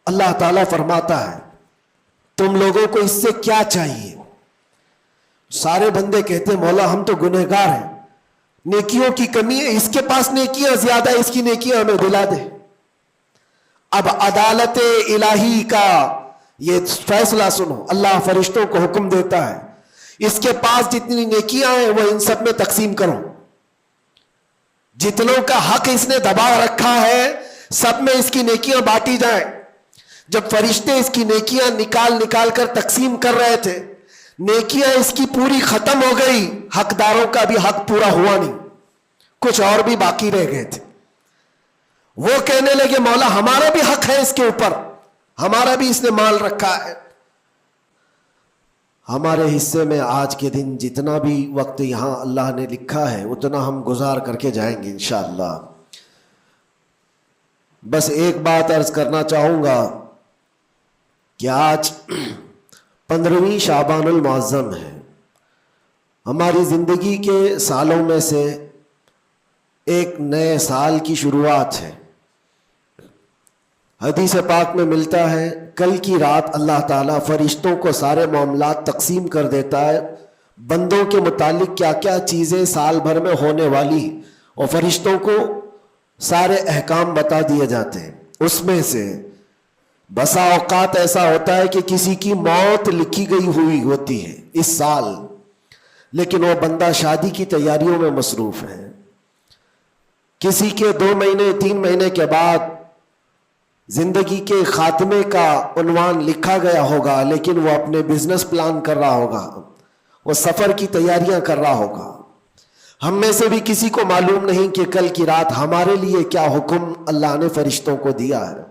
اللہ تعالیٰ فرماتا ہے تم لوگوں کو اس سے کیا چاہیے؟ سارے بندے کہتے ہیں مولا ہم تو گنہگار ہیں، نیکیوں کی کمی ہے، اس کے پاس نیکیاں زیادہ ہے، اس کی نیکیاں ہمیں دلا دے۔ اب عدالت الہی کا یہ فیصلہ سنو، اللہ فرشتوں کو حکم دیتا ہے اس کے پاس جتنی نیکیاں ہیں وہ ان سب میں تقسیم کرو، جتنوں کا حق اس نے دبا رکھا ہے سب میں اس کی نیکیاں بانٹی جائیں۔ جب فرشتے اس کی نیکیاں نکال کر تقسیم کر رہے تھے، نیکیاں اس کی پوری ختم ہو گئی، حقداروں کا بھی حق پورا ہوا نہیں، کچھ اور بھی باقی رہ گئے تھے۔ وہ کہنے لگے مولا ہمارا بھی حق ہے اس کے اوپر، ہمارا بھی اس نے مال رکھا ہے۔ ہمارے حصے میں آج کے دن جتنا بھی وقت یہاں اللہ نے لکھا ہے اتنا ہم گزار کر کے جائیں گے انشاءاللہ۔ بس ایک بات عرض کرنا چاہوں گا کہ آج 15ویں شعبان المعظم ہے، ہماری زندگی کے سالوں میں سے ایک نئے سال کی شروعات ہے۔ حدیث پاک میں ملتا ہے کل کی رات اللہ تعالیٰ فرشتوں کو سارے معاملات تقسیم کر دیتا ہے، بندوں کے متعلق کیا کیا چیزیں سال بھر میں ہونے والی، اور فرشتوں کو سارے احکام بتا دیے جاتے ہیں۔ اس میں سے بسا اوقات ایسا ہوتا ہے کہ کسی کی موت لکھی گئی ہوئی ہوتی ہے اس سال، لیکن وہ بندہ شادی کی تیاریوں میں مصروف ہے، کسی کے 2 مہینے 3 مہینے کے بعد زندگی کے خاتمے کا عنوان لکھا گیا ہوگا، لیکن وہ اپنے بزنس پلان کر رہا ہوگا، وہ سفر کی تیاریاں کر رہا ہوگا۔ ہم میں سے بھی کسی کو معلوم نہیں کہ کل کی رات ہمارے لیے کیا حکم اللہ نے فرشتوں کو دیا ہے۔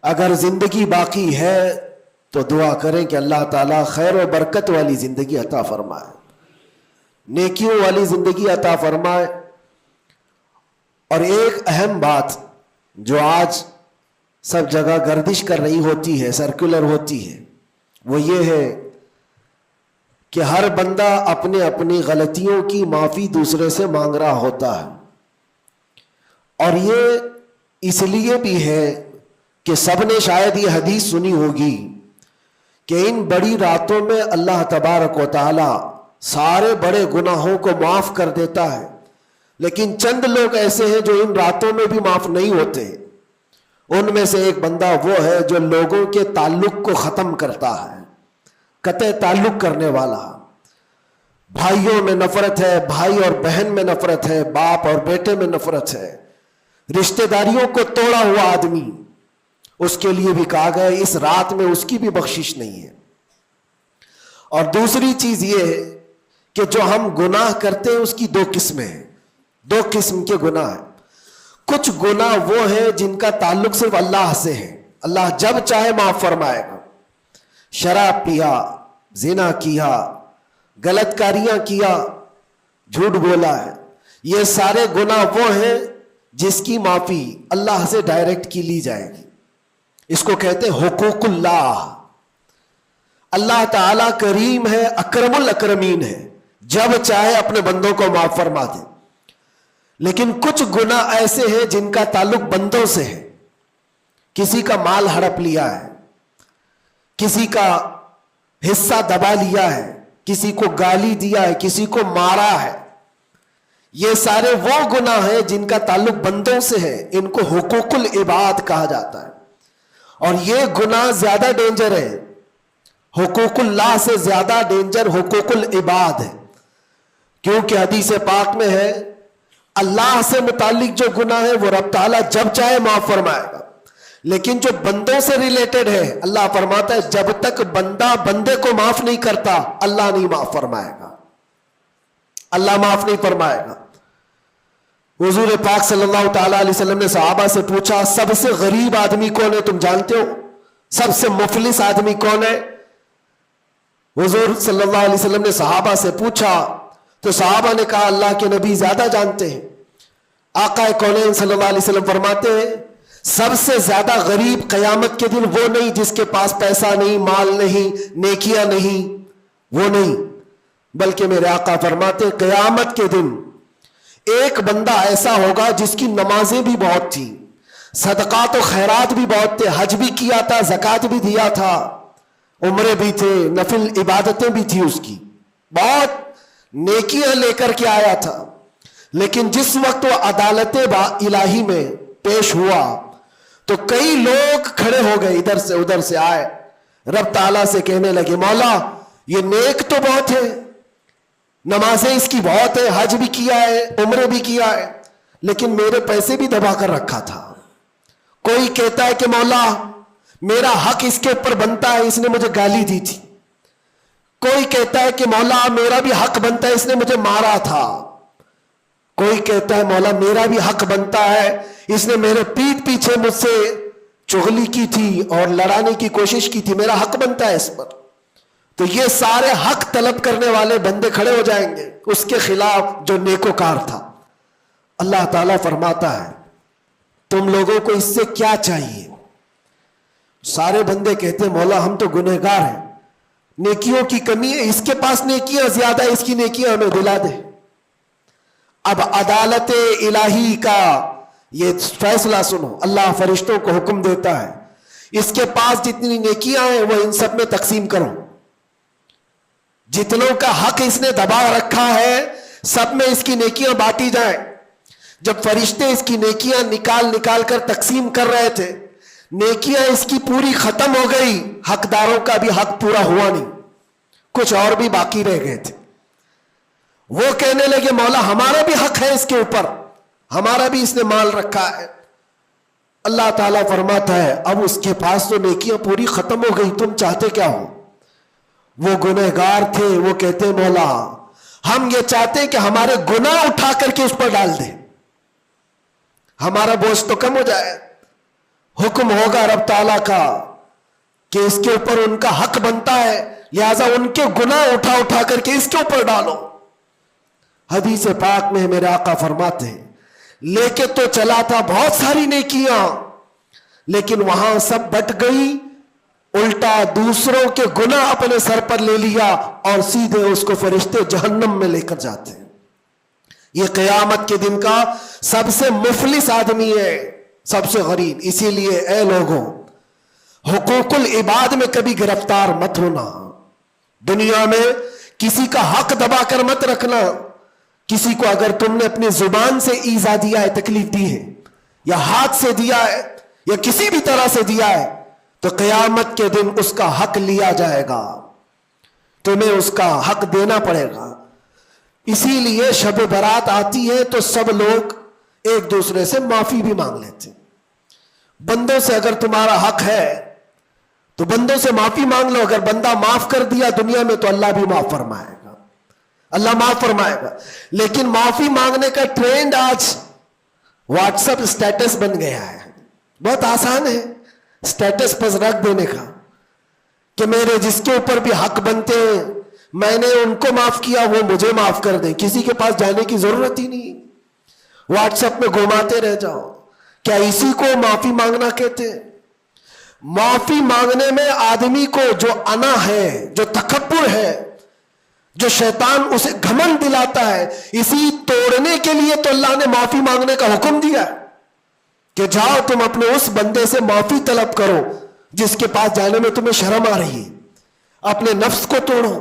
اگر زندگی باقی ہے تو دعا کریں کہ اللہ تعالیٰ خیر و برکت والی زندگی عطا فرمائے، نیکیوں والی زندگی عطا فرمائے۔ اور ایک اہم بات جو آج سب جگہ گردش کر رہی ہوتی ہے، سرکولر ہوتی ہے، وہ یہ ہے کہ ہر بندہ اپنے اپنی غلطیوں کی معافی دوسرے سے مانگ رہا ہوتا ہے، اور یہ اس لیے بھی ہے کہ سب نے شاید یہ حدیث سنی ہوگی کہ ان بڑی راتوں میں اللہ تبارک و تعالی سارے بڑے گناہوں کو معاف کر دیتا ہے، لیکن چند لوگ ایسے ہیں جو ان راتوں میں بھی معاف نہیں ہوتے۔ ان میں سے ایک بندہ وہ ہے جو لوگوں کے تعلق کو ختم کرتا ہے، قطع تعلق کرنے والا۔ بھائیوں میں نفرت ہے، بھائی اور بہن میں نفرت ہے، باپ اور بیٹے میں نفرت ہے، رشتہ داریوں کو توڑا ہوا آدمی، اس کے لیے بھی کہا گیا اس رات میں اس کی بھی بخشش نہیں ہے۔ اور دوسری چیز یہ ہے کہ جو ہم گناہ کرتے ہیں اس کی 2 قسمیں ہیں، 2 قسم کے گناہ ہیں۔ کچھ گناہ وہ ہیں جن کا تعلق صرف اللہ سے ہے، اللہ جب چاہے معاف فرمائے گا۔ شراب پیا، زنا کیا، غلط کاریاں کیا، جھوٹ بولا ہے، یہ سارے گناہ وہ ہیں جس کی معافی اللہ سے ڈائریکٹ کی لی جائے گی۔ اس کو کہتے ہیں حقوق اللہ۔ اللہ تعالیٰ کریم ہے، اکرم الاکرمین ہے، جب چاہے اپنے بندوں کو معاف فرما دے۔ لیکن کچھ گناہ ایسے ہیں جن کا تعلق بندوں سے ہے، کسی کا مال ہڑپ لیا ہے، کسی کا حصہ دبا لیا ہے، کسی کو گالی دیا ہے، کسی کو مارا ہے، یہ سارے وہ گناہ ہیں جن کا تعلق بندوں سے ہے، ان کو حقوق العباد کہا جاتا ہے۔ اور یہ گناہ زیادہ ڈینجر ہے، حقوق اللہ سے زیادہ ڈینجر حقوق العباد ہے، کیونکہ حدیث پاک میں ہے اللہ سے متعلق جو گناہ ہے وہ رب تعالیٰ جب چاہے معاف فرمائے گا، لیکن جو بندوں سے ریلیٹڈ ہے اللہ فرماتا ہے جب تک بندہ بندے کو معاف نہیں کرتا اللہ نہیں معاف فرمائے گا، اللہ معاف نہیں فرمائے گا۔ حضور پاک صلی اللہ تعالیٰ علیہ وسلم نے صحابہ سے پوچھا سب سے غریب آدمی کون ہے تم جانتے ہو؟ سب سے مفلس آدمی کون ہے؟ حضور صلی اللہ علیہ وسلم نے صحابہ سے پوچھا تو صحابہ نے کہا اللہ کے نبی زیادہ جانتے ہیں۔ آقا کونین صلی اللہ علیہ وسلم فرماتے ہیں سب سے زیادہ غریب قیامت کے دن وہ نہیں جس کے پاس پیسہ نہیں، مال نہیں، نیکیاں نہیں، وہ نہیں، بلکہ میرے آقا فرماتے قیامت کے دن ایک بندہ ایسا ہوگا جس کی نمازیں بھی بہت تھیں، صدقات و خیرات بھی بہت تھے, حج بھی کیا تھا, زکات بھی دیا تھا, عمرے بھی تھے, نفل عبادتیں بھی تھی اس کی, بہت نیکیاں لے کر کے آیا تھا. لیکن جس وقت وہ عدالت الہی میں پیش ہوا تو کئی لوگ کھڑے ہو گئے, ادھر سے ادھر سے آئے, رب تعالیٰ سے کہنے لگے مولا یہ نیک تو بہت ہے, نمازیں اس کی بہت ہے, حج بھی کیا ہے, عمرے بھی کیا ہے, لیکن میرے پیسے بھی دبا کر رکھا تھا. کوئی کہتا ہے کہ مولا میرا حق اس کے اوپر بنتا ہے, اس نے مجھے گالی دی تھی. کوئی کہتا ہے کہ مولا میرا بھی حق بنتا ہے, اس نے مجھے مارا تھا. کوئی کہتا ہے مولا میرا بھی حق بنتا ہے, اس نے میرے پیٹھ پیچھے مجھ سے چغلی کی تھی اور لڑانے کی کوشش کی تھی, میرا حق بنتا ہے اس پر. تو یہ سارے حق طلب کرنے والے بندے کھڑے ہو جائیں گے اس کے خلاف جو نیکوکار تھا. اللہ تعالیٰ فرماتا ہے تم لوگوں کو اس سے کیا چاہیے؟ سارے بندے کہتے ہیں مولا ہم تو گنہگار ہیں, نیکیوں کی کمی ہے, اس کے پاس نیکیاں زیادہ ہے, اس کی نیکیاں ہمیں دلا دے. اب عدالت الہی کا یہ فیصلہ سنو, اللہ فرشتوں کو حکم دیتا ہے اس کے پاس جتنی نیکیاں ہیں وہ ان سب میں تقسیم کرو, جتنوں کا حق اس نے دبا رکھا ہے سب میں اس کی نیکیاں بانٹی جائیں. جب فرشتے اس کی نیکیاں نکال نکال کر تقسیم کر رہے تھے, نیکیاں اس کی پوری ختم ہو گئی, حقداروں کا بھی حق پورا ہوا نہیں, کچھ اور بھی باقی رہ گئے تھے. وہ کہنے لگے مولا ہمارا بھی حق ہے اس کے اوپر, ہمارا بھی اس نے مال رکھا ہے. اللہ تعالیٰ فرماتا ہے اب اس کے پاس تو نیکیاں پوری ختم ہو گئی, تم چاہتے کیا ہو؟ وہ گنہگار تھے, وہ کہتے مولا ہم یہ چاہتے ہیں کہ ہمارے گناہ اٹھا کر کے اس پر ڈال دیں, ہمارا بوجھ تو کم ہو جائے. حکم ہوگا رب تعالیٰ کا کہ اس کے اوپر ان کا حق بنتا ہے, لہذا ان کے گناہ اٹھا اٹھا کر کے اس کے اوپر ڈالو. حدیث پاک میں میرے آقا فرماتے ہیں لے کے تو چلا تھا بہت ساری نیکیاں, لیکن وہاں سب بٹ گئی, الٹا دوسروں کے گناہ اپنے سر پر لے لیا اور سیدھے اس کو فرشتے جہنم میں لے کر جاتے ہیں. یہ قیامت کے دن کا سب سے مفلس آدمی ہے, سب سے غریب. اسی لیے اے لوگوں حقوق العباد میں کبھی گرفتار مت ہونا, دنیا میں کسی کا حق دبا کر مت رکھنا. کسی کو اگر تم نے اپنی زبان سے ایذا دیا ہے, تکلیف دی ہے, یا ہاتھ سے دیا ہے, یا کسی بھی طرح سے دیا ہے, تو قیامت کے دن اس کا حق لیا جائے گا, تمہیں اس کا حق دینا پڑے گا. اسی لیے شب برات آتی ہے تو سب لوگ ایک دوسرے سے معافی بھی مانگ لیتے ہیں. بندوں سے اگر تمہارا حق ہے تو بندوں سے معافی مانگ لو, اگر بندہ معاف کر دیا دنیا میں تو اللہ بھی معاف فرمائے گا, اللہ معاف فرمائے گا. لیکن معافی مانگنے کا ٹرینڈ آج واٹس ایپ اسٹیٹس بن گیا ہے, بہت آسان ہے اسٹیٹس پر رکھ دینے کا کہ میرے جس کے اوپر بھی حق بنتے ہیں میں نے ان کو معاف کیا وہ مجھے معاف کر دیں, کسی کے پاس جانے کی ضرورت ہی نہیں, واٹس ایپ میں گھماتے رہ جاؤ. کیا اسی کو معافی مانگنا کہتے ہیں؟ معافی مانگنے میں آدمی کو جو انا ہے, جو تکبر ہے, جو شیطان اسے گھمنڈ دلاتا ہے, اسی توڑنے کے لیے تو اللہ نے معافی مانگنے کا حکم دیا کہ جاؤ تم اپنے اس بندے سے معافی طلب کرو جس کے پاس جانے میں تمہیں شرم آ رہی ہے. اپنے نفس کو توڑو,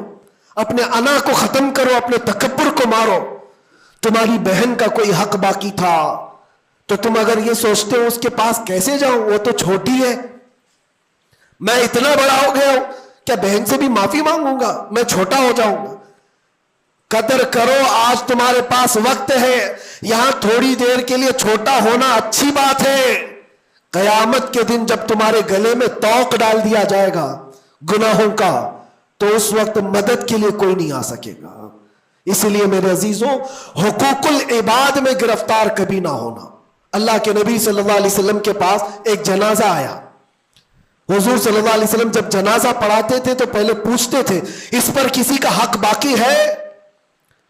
اپنے انا کو ختم کرو, اپنے تکبر کو مارو. تمہاری بہن کا کوئی حق باقی تھا تو تم اگر یہ سوچتے ہو اس کے پاس کیسے جاؤں, وہ تو چھوٹی ہے, میں اتنا بڑا ہو گیا ہوں, کیا بہن سے بھی معافی مانگوں گا, میں چھوٹا ہو جاؤں گا. قدر کرو, آج تمہارے پاس وقت ہے, یہاں تھوڑی دیر کے لیے چھوٹا ہونا اچھی بات ہے. قیامت کے دن جب تمہارے گلے میں توق ڈال دیا جائے گا گناہوں کا تو اس وقت مدد کے لیے کوئی نہیں آ سکے گا. اس لیے میرے عزیزوں حقوق العباد میں گرفتار کبھی نہ ہونا. اللہ کے نبی صلی اللہ علیہ وسلم کے پاس ایک جنازہ آیا. حضور صلی اللہ علیہ وسلم جب جنازہ پڑھاتے تھے تو پہلے پوچھتے تھے اس پر کسی کا حق باقی ہے,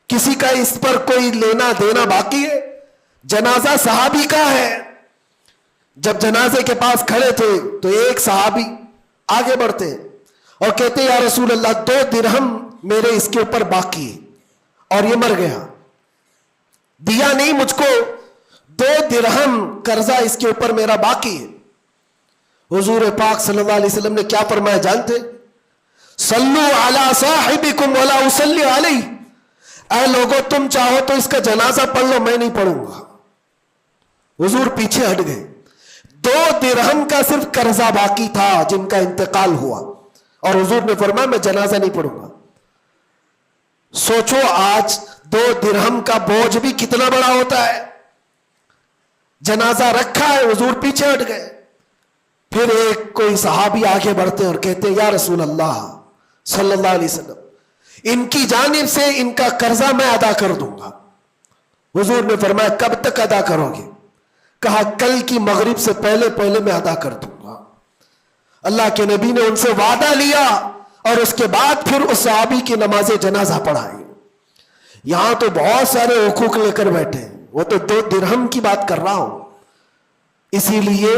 کسی کا اس پر کوئی لینا دینا باقی ہے. جنازہ صحابی کا ہے. جب جنازے کے پاس کھڑے تھے تو ایک صحابی آگے بڑھتے اور کہتے یا رسول اللہ 2 درہم میرے اس کے اوپر باقی ہے اور یہ مر گیا, دیا نہیں مجھ کو, 2 درہم قرضہ اس کے اوپر میرا باقی ہے. حضور پاک صلی اللہ علیہ وسلم نے کیا فرمایا جانتے؟ صلو علی صاحبکم ولا اصلی علیہ. اے لوگوں تم چاہو تو اس کا جنازہ پڑھ لو، میں نہیں پڑھوں گا. حضور پیچھے ہٹ گئے. 2 درہم کا صرف قرضہ باقی تھا جن کا انتقال ہوا، اور حضور نے فرمایا میں جنازہ نہیں پڑھوں گا. سوچو آج 2 درہم کا بوجھ بھی کتنا بڑا ہوتا ہے. جنازہ رکھا ہے، حضور پیچھے ہٹ گئے. پھر ایک کوئی صحابی آگے بڑھتے اور کہتے یا رسول اللہ صلی اللہ علیہ وسلم، ان کی جانب سے ان کا قرضہ میں ادا کر دوں گا. حضور نے فرمایا کب تک ادا کرو گے؟ کہا کل کی مغرب سے پہلے میں ادا کر دوں گا. اللہ کے نبی نے ان سے وعدہ لیا اور اس کے بعد پھر اس صحابی کی نماز جنازہ پڑھائی. یہاں تو بہت سارے حقوق لے کر بیٹھے ہیں، وہ تو 2 درہم کی بات کر رہا ہوں. اسی لیے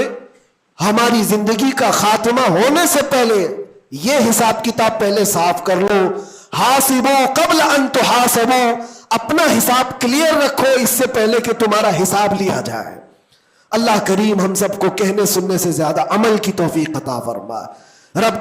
ہماری زندگی کا خاتمہ ہونے سے پہلے یہ حساب کتاب پہلے صاف کر لو. حاسبو قبل ان تحاسبو، اپنا حساب کلیئر رکھو اس سے پہلے کہ تمہارا حساب لیا جائے. اللہ کریم ہم سب کو کہنے سننے سے زیادہ عمل کی توفیق عطا فرمائے. رب